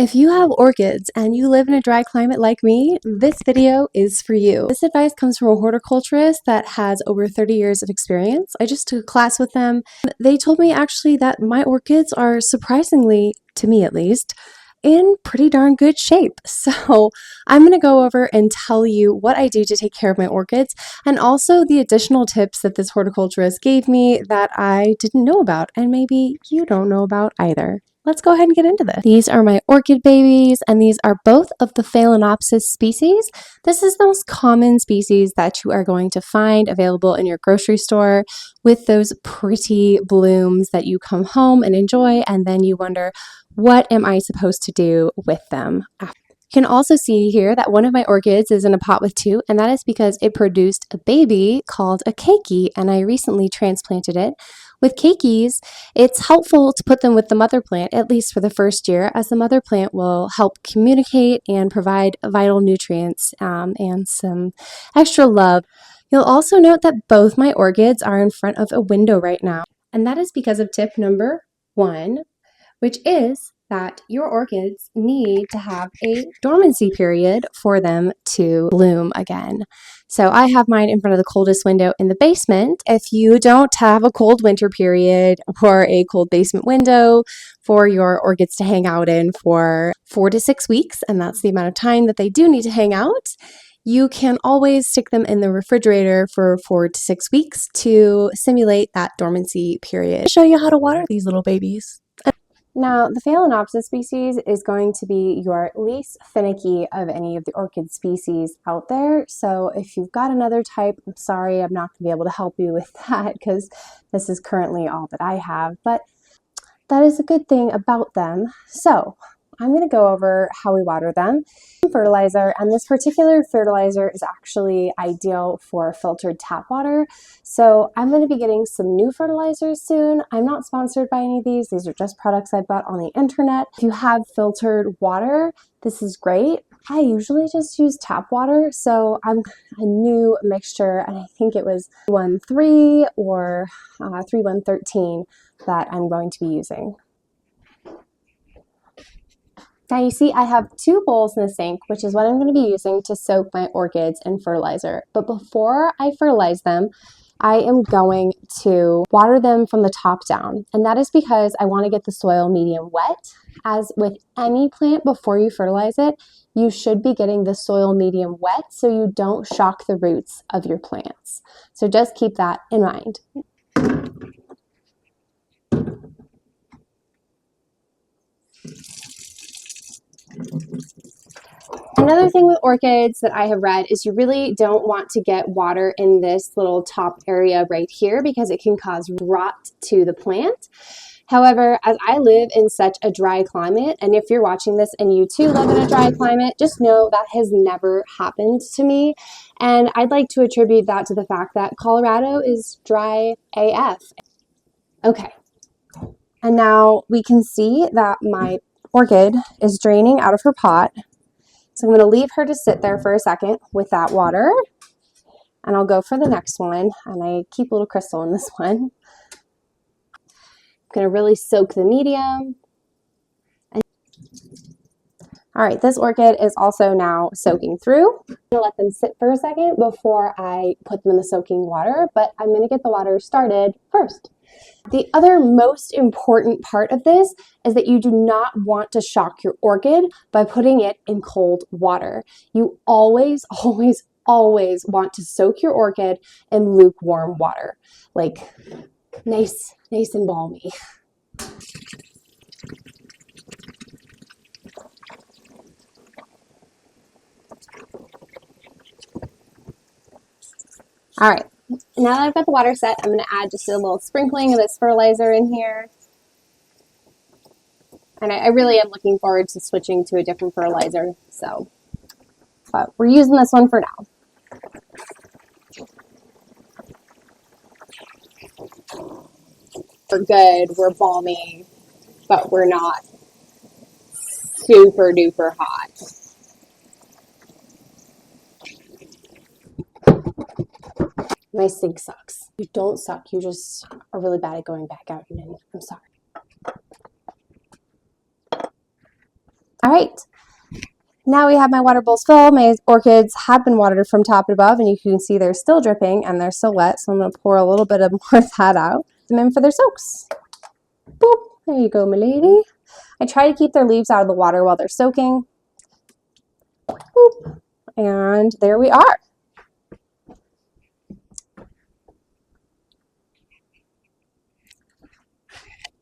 If you have orchids and you live in a dry climate like me, this video is for you. This advice comes from a horticulturist that has over 30 years of experience. I just took a class with them. They told me actually that my orchids are surprisingly, to me at least, in pretty darn good shape. So I'm going to go over and tell you what I do to take care of my orchids and also the additional tips that this horticulturist gave me that I didn't know about and maybe you don't know about either. Let's go ahead and get into this. These are my orchid babies, and these are both of the Phalaenopsis species. This is the most common species that you are going to find available in your grocery store with those pretty blooms that you come home and enjoy, and then you wonder, what am I supposed to do with them? You can also see here that one of my orchids is in a pot with two, and that is because it produced a baby called a keiki, and I recently transplanted it. With keikis, it's helpful to put them with the mother plant, at least for the first year, as the mother plant will help communicate and provide vital nutrients and some extra love. You'll also note that both my orchids are in front of a window right now, and that is because of tip number 1, which is that your orchids need to have a dormancy period for them to bloom again. So I have mine in front of the coldest window in the basement. If you don't have a cold winter period or a cold basement window for your orchids to hang out in for 4 to 6 weeks, and that's the amount of time that they do need to hang out, you can always stick them in the refrigerator for 4 to 6 weeks to simulate that dormancy period. I'll show you how to water these little babies. Now, the Phalaenopsis species is going to be your least finicky of any of the orchid species out there. So if you've got another type, I'm sorry, I'm not going to be able to help you with that because this is currently all that I have, but that is a good thing about them. So I'm going to go over how we water them. Fertilizer, and this particular fertilizer is actually ideal for filtered tap water. So I'm going to be getting some new fertilizers soon. I'm not sponsored by any of these. These are just products I bought on the internet. If you have filtered water, this is great. I usually just use tap water, so I'm a new mixture, and I think it was 313 or 3113 that I'm going to be using. Now you see I have 2 bowls in the sink, which is what I'm going to be using to soak my orchids in fertilizer. But before I fertilize them, I am going to water them from the top down. And that is because I want to get the soil medium wet. As with any plant, before you fertilize it, you should be getting the soil medium wet so you don't shock the roots of your plants. So just keep that in mind. Another thing with orchids that I have read is you really don't want to get water in this little top area right here because it can cause rot to the plant. However, as I live in such a dry climate, and if you're watching this and you too live in a dry climate, just know that has never happened to me. And I'd like to attribute that to the fact that Colorado is dry AF. Okay, and now we can see that my orchid is draining out of her pot. So I'm going to leave her to sit there for a second with that water, and I'll go for the next one, and I keep a little crystal in this one. I'm going to really soak the medium. All right, this orchid is also now soaking through. I'm going to let them sit for a second before I put them in the soaking water, but I'm going to get the water started first. The other most important part of this is that you do not want to shock your orchid by putting it in cold water. You always, always, always want to soak your orchid in lukewarm water, like nice and balmy. All right. Now that I've got the water set, I'm going to add just a little sprinkling of this fertilizer in here. And I really am looking forward to switching to a different fertilizer. But we're using this one for now. We're good, we're balmy, but we're not super duper hot. My sink sucks. You don't suck, you just are really bad at going back out and in. I'm sorry. All right. Now we have my water bowls full. My orchids have been watered from top to above, and you can see they're still dripping and they're still wet. So I'm going to pour a little bit of more of that out. Them in for their soaks. Boop. There you go, my lady. I try to keep their leaves out of the water while they're soaking. Boop. And there we are.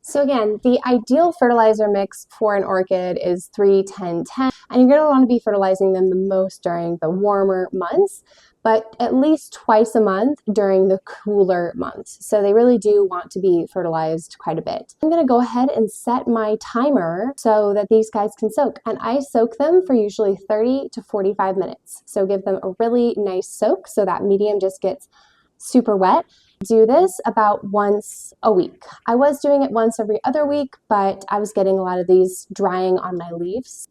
So again, the ideal fertilizer mix for an orchid is 3-10-10, and you're going to want to be fertilizing them the most during the warmer months, but at least twice a month during the cooler months. So they really do want to be fertilized quite a bit. I'm going to go ahead and set my timer so that these guys can soak, and I soak them for usually 30 to 45 minutes. So give them a really nice soak so that medium just gets super wet. Do this about once a week. I was doing it once every other week, but I was getting a lot of these drying on my leaves.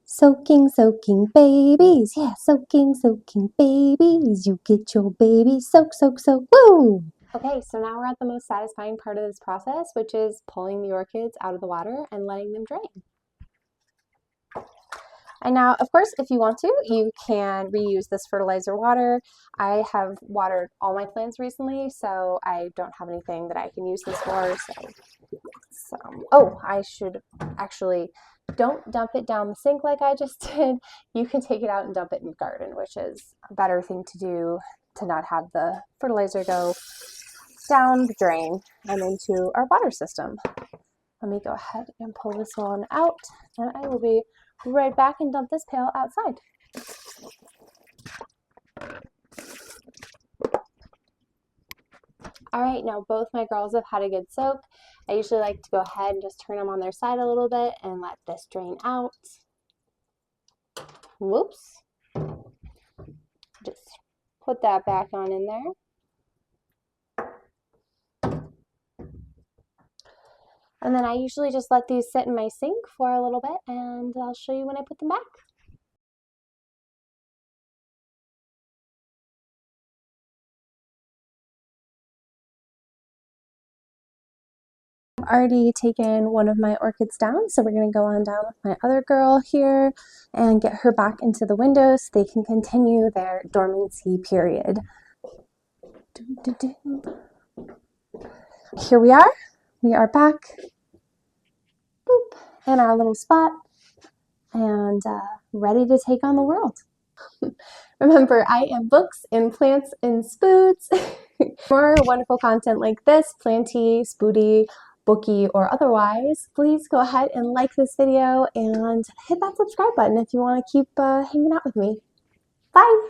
Soaking, soaking babies. Yeah, soaking, soaking babies. You get your baby soak, soak, soak. Woo! Okay, so now we're at the most satisfying part of this process, which is pulling the orchids out of the water and letting them drain. And now, of course, if you want to, you can reuse this fertilizer water. I have watered all my plants recently, so I don't have anything that I can use this for. So, oh, I should actually, don't dump it down the sink like I just did. You can take it out and dump it in the garden, which is a better thing to do, to not have the fertilizer go down the drain and into our water system. Let me go ahead and pull this one out, and I will be right back and dump this pail outside. All right, now both my girls have had a good soak. I usually like to go ahead and just turn them on their side a little bit and let this drain out. Whoops. Just put that back on in there. And then I usually just let these sit in my sink for a little bit, and I'll show you when I put them back. I've already taken one of my orchids down, so we're going to go on down with my other girl here and get her back into the window so they can continue their dormancy period. Here we are. We are back. Boop, in our little spot, and ready to take on the world. Remember, I am books and plants and spoods. For more wonderful content like this, planty, spoody, booky, or otherwise, please go ahead and like this video and hit that subscribe button if you want to keep hanging out with me. Bye!